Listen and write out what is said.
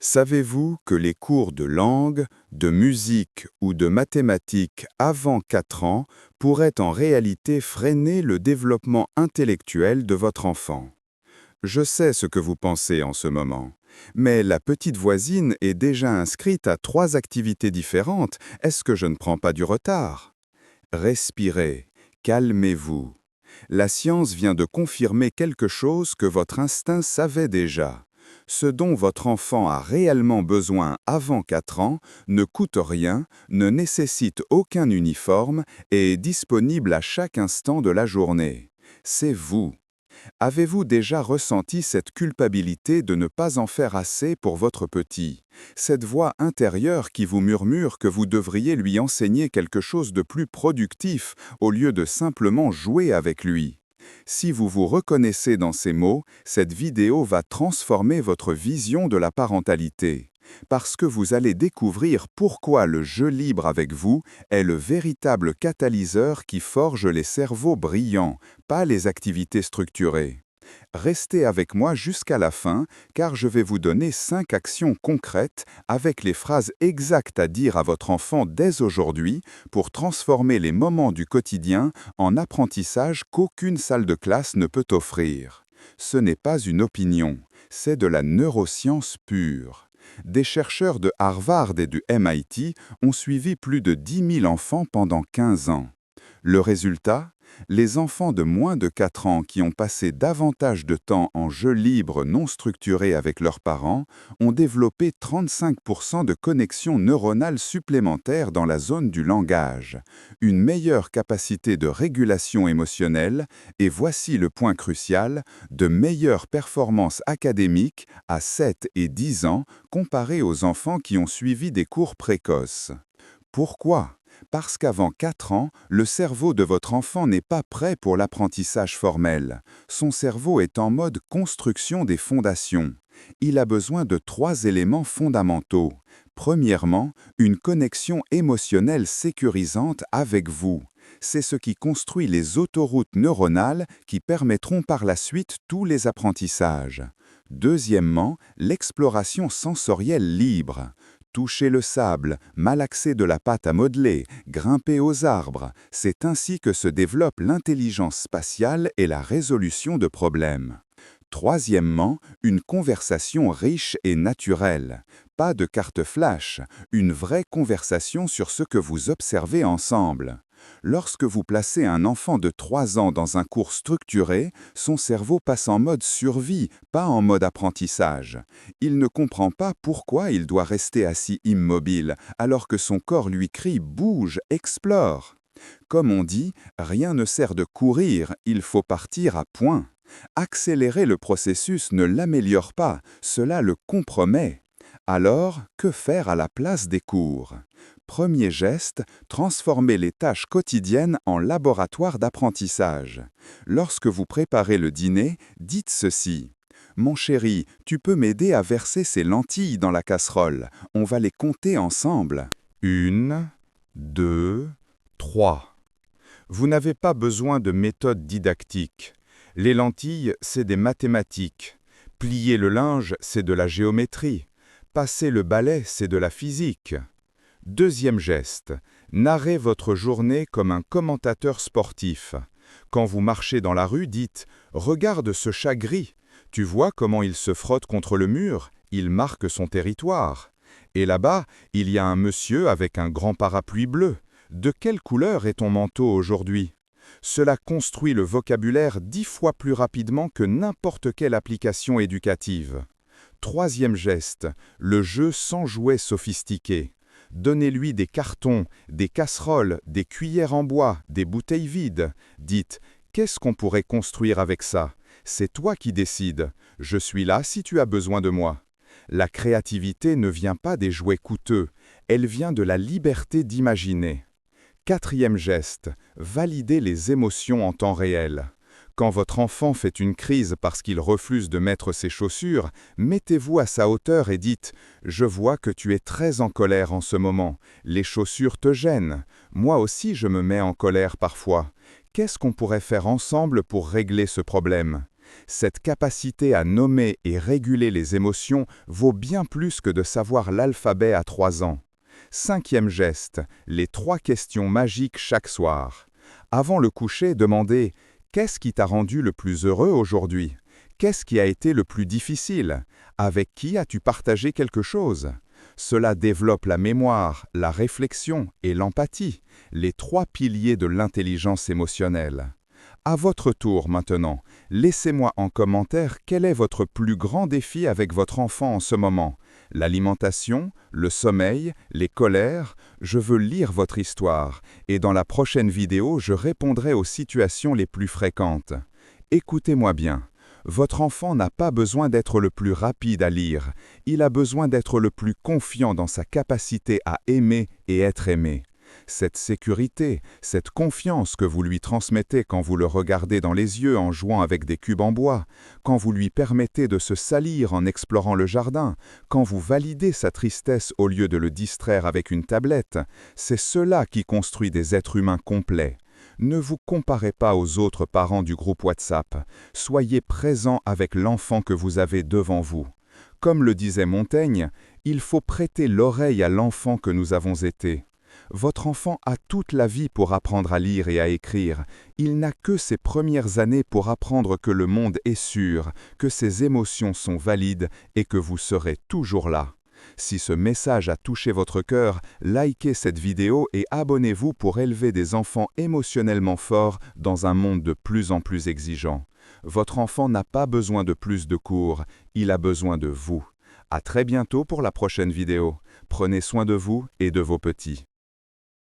Savez-vous que les cours de langue, de musique ou de mathématiques avant 4 ans pourraient en réalité freiner le développement intellectuel de votre enfant? Je sais ce que vous pensez en ce moment. Mais la petite voisine est déjà inscrite à 3 activités différentes. Est-ce que je ne prends pas du retard? Respirez, calmez-vous. La science vient de confirmer quelque chose que votre instinct savait déjà. Ce dont votre enfant a réellement besoin avant 4 ans ne coûte rien, ne nécessite aucun uniforme et est disponible à chaque instant de la journée. C'est vous. Avez-vous déjà ressenti cette culpabilité de ne pas en faire assez pour votre petit? Cette voix intérieure qui vous murmure que vous devriez lui enseigner quelque chose de plus productif au lieu de simplement jouer avec lui? Si vous vous reconnaissez dans ces mots, cette vidéo va transformer votre vision de la parentalité. Parce que vous allez découvrir pourquoi le jeu libre avec vous est le véritable catalyseur qui forge les cerveaux brillants, pas les activités structurées. Restez avec moi jusqu'à la fin, car je vais vous donner 5 actions concrètes avec les phrases exactes à dire à votre enfant dès aujourd'hui pour transformer les moments du quotidien en apprentissage qu'aucune salle de classe ne peut offrir. Ce n'est pas une opinion, c'est de la neuroscience pure. Des chercheurs de Harvard et du MIT ont suivi plus de 10 000 enfants pendant 15 ans. Le résultat? Les enfants de moins de 4 ans qui ont passé davantage de temps en jeux libres non structurés avec leurs parents ont développé 35% de connexions neuronales supplémentaires dans la zone du langage, une meilleure capacité de régulation émotionnelle et voici le point crucial, de meilleures performances académiques à 7 et 10 ans comparées aux enfants qui ont suivi des cours précoces. Pourquoi? Parce qu'avant 4 ans, le cerveau de votre enfant n'est pas prêt pour l'apprentissage formel. Son cerveau est en mode construction des fondations. Il a besoin de 3 éléments fondamentaux. Premièrement, une connexion émotionnelle sécurisante avec vous. C'est ce qui construit les autoroutes neuronales qui permettront par la suite tous les apprentissages. Deuxièmement, l'exploration sensorielle libre. Toucher le sable, malaxer de la pâte à modeler, grimper aux arbres, c'est ainsi que se développe l'intelligence spatiale et la résolution de problèmes. Troisièmement, une conversation riche et naturelle. Pas de carte flash, une vraie conversation sur ce que vous observez ensemble. Lorsque vous placez un enfant de 3 ans dans un cours structuré, son cerveau passe en mode survie, pas en mode apprentissage. Il ne comprend pas pourquoi il doit rester assis immobile, alors que son corps lui crie « bouge, explore ». Comme on dit, rien ne sert de courir, il faut partir à point. Accélérer le processus ne l'améliore pas, cela le compromet. Alors, que faire à la place des cours? Premier geste, transformer les tâches quotidiennes en laboratoire d'apprentissage. Lorsque vous préparez le dîner, dites ceci. Mon chéri, tu peux m'aider à verser ces lentilles dans la casserole. On va les compter ensemble. 1, 2, 3. Vous n'avez pas besoin de méthode didactique. Les lentilles, c'est des mathématiques. Plier le linge, c'est de la géométrie. Passer le balai, c'est de la physique. Deuxième geste, narrez votre journée comme un commentateur sportif. Quand vous marchez dans la rue, dites « Regarde ce chat gris. Tu vois comment il se frotte contre le mur? Il marque son territoire. Et là-bas, il y a un monsieur avec un grand parapluie bleu. De quelle couleur est ton manteau aujourd'hui ?» Cela construit le vocabulaire 10 fois plus rapidement que n'importe quelle application éducative. Troisième geste, le jeu sans jouets sophistiqués. Donnez-lui des cartons, des casseroles, des cuillères en bois, des bouteilles vides. Dites, qu'est-ce qu'on pourrait construire avec ça? C'est toi qui décides. Je suis là si tu as besoin de moi. La créativité ne vient pas des jouets coûteux, elle vient de la liberté d'imaginer. Quatrième geste, validez les émotions en temps réel. Quand votre enfant fait une crise parce qu'il refuse de mettre ses chaussures, mettez-vous à sa hauteur et dites « Je vois que tu es très en colère en ce moment. Les chaussures te gênent. Moi aussi je me mets en colère parfois. Qu'est-ce qu'on pourrait faire ensemble pour régler ce problème ?» Cette capacité à nommer et réguler les émotions vaut bien plus que de savoir l'alphabet à 3 ans. 5e geste, les 3 questions magiques chaque soir. Avant le coucher, demandez « Qu'est-ce qui t'a rendu le plus heureux aujourd'hui ? Qu'est-ce qui a été le plus difficile ? Avec qui as-tu partagé quelque chose ?» Cela développe la mémoire, la réflexion et l'empathie, les 3 piliers de l'intelligence émotionnelle. À votre tour maintenant, laissez-moi en commentaire quel est votre plus grand défi avec votre enfant en ce moment. L'alimentation, le sommeil, les colères, je veux lire votre histoire et dans la prochaine vidéo, je répondrai aux situations les plus fréquentes. Écoutez-moi bien. Votre enfant n'a pas besoin d'être le plus rapide à lire, il a besoin d'être le plus confiant dans sa capacité à aimer et être aimé. Cette sécurité, cette confiance que vous lui transmettez quand vous le regardez dans les yeux en jouant avec des cubes en bois, quand vous lui permettez de se salir en explorant le jardin, quand vous validez sa tristesse au lieu de le distraire avec une tablette, c'est cela qui construit des êtres humains complets. Ne vous comparez pas aux autres parents du groupe WhatsApp. Soyez présent avec l'enfant que vous avez devant vous. Comme le disait Montaigne, il faut prêter l'oreille à l'enfant que nous avons été. Votre enfant a toute la vie pour apprendre à lire et à écrire. Il n'a que ses premières années pour apprendre que le monde est sûr, que ses émotions sont valides et que vous serez toujours là. Si ce message a touché votre cœur, likez cette vidéo et abonnez-vous pour élever des enfants émotionnellement forts dans un monde de plus en plus exigeant. Votre enfant n'a pas besoin de plus de cours, il a besoin de vous. À très bientôt pour la prochaine vidéo. Prenez soin de vous et de vos petits.